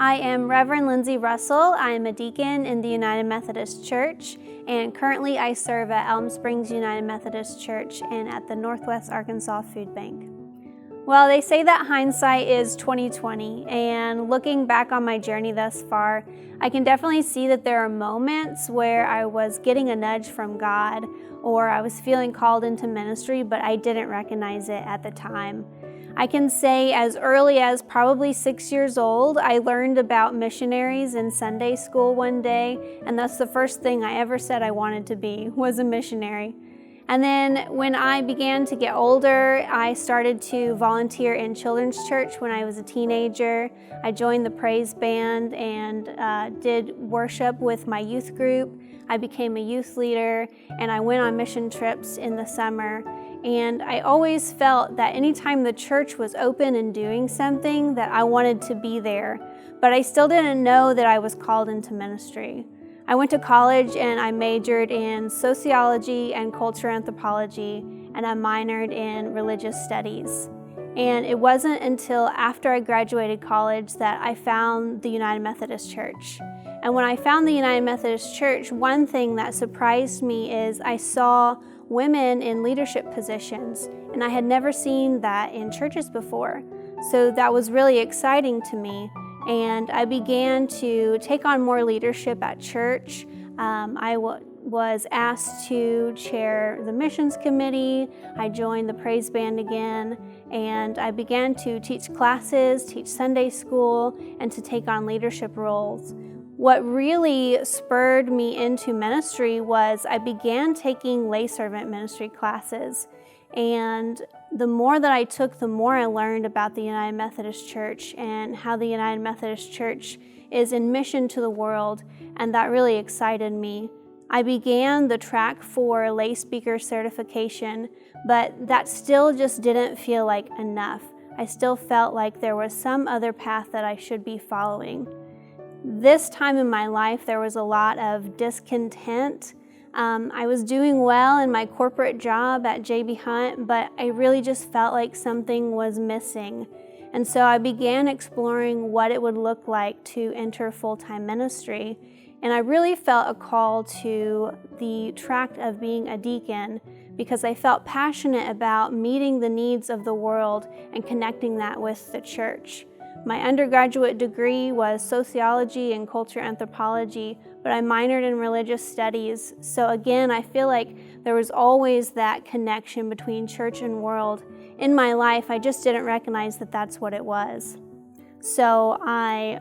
I am Reverend Lindsey Russell. I am a deacon in the United Methodist Church, and currently I serve at Elm Springs United Methodist Church and at the Northwest Arkansas Food Bank. Well, they say that hindsight is 20/20, and looking back on my journey thus far, I can definitely see that there are moments where I was getting a nudge from God, or I was feeling called into ministry, but I didn't recognize it at the time. I can say as early as probably 6 years old, I learned about missionaries in Sunday school one day, and that's the first thing I ever said I wanted to be, was a missionary. And then when I began to get older, I started to volunteer in children's church when I was a teenager. I joined the praise band and did worship with my youth group. I became a youth leader, and I went on mission trips in the summer. And I always felt that anytime the church was open and doing something, that I wanted to be there. But I still didn't know that I was called into ministry. I went to college and I majored in sociology and cultural anthropology, and I minored in religious studies. And it wasn't until after I graduated college that I found the United Methodist Church. And when I found the United Methodist Church, one thing that surprised me is I saw women in leadership positions, and I had never seen that in churches before. So that was really exciting to me, and I began to take on more leadership at church. I was asked to chair the missions committee. I joined the praise band again, and I began to teach classes, teach Sunday school, and to take on leadership roles. What really spurred me into ministry was I began taking lay servant ministry classes. And the more that I took, the more I learned about the United Methodist Church and how the United Methodist Church is in mission to the world, and that really excited me. I began the track for lay speaker certification, but that still just didn't feel like enough. I still felt like there was some other path that I should be following. This time in my life, there was a lot of discontent. I was doing well in my corporate job at J.B. Hunt, but I really just felt like something was missing. And so I began exploring what it would look like to enter full-time ministry. And I really felt a call to the tract of being a deacon because I felt passionate about meeting the needs of the world and connecting that with the church. My undergraduate degree was sociology and cultural anthropology, but I minored in religious studies. So again, I feel like there was always that connection between church and world. In my life, I just didn't recognize that that's what it was. So I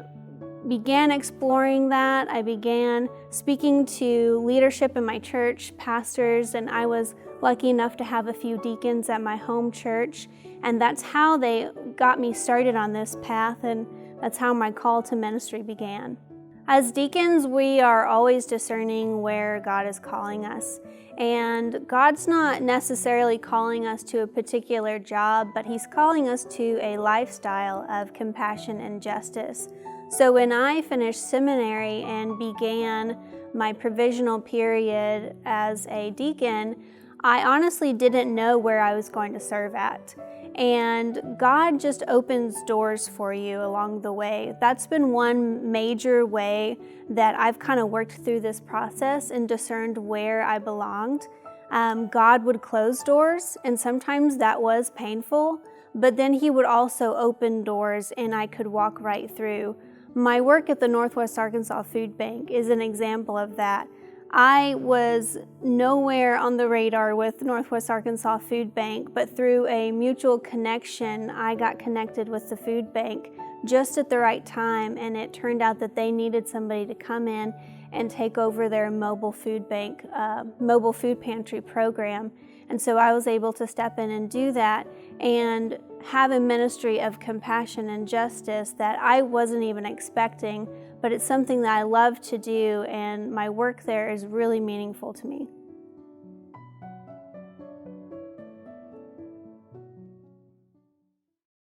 began exploring that. I began speaking to leadership in my church, pastors, and I was lucky enough to have a few deacons at my home church. And that's how they got me started on this path, and that's how my call to ministry began. As deacons, we are always discerning where God is calling us. And God's not necessarily calling us to a particular job, but He's calling us to a lifestyle of compassion and justice. So when I finished seminary and began my provisional period as a deacon, I honestly didn't know where I was going to serve at. And God just opens doors for you along the way. That's been one major way that I've kind of worked through this process and discerned where I belonged. God would close doors, and sometimes that was painful, but then He would also open doors and I could walk right through. My work at the Northwest Arkansas Food Bank is an example of that. I was nowhere on the radar with Northwest Arkansas Food Bank, but through a mutual connection, I got connected with the food bank just at the right time, and it turned out that they needed somebody to come in and take over their mobile food bank, mobile food pantry program. And so I was able to step in and do that and have a ministry of compassion and justice that I wasn't even expecting, but it's something that I love to do, and my work there is really meaningful to me.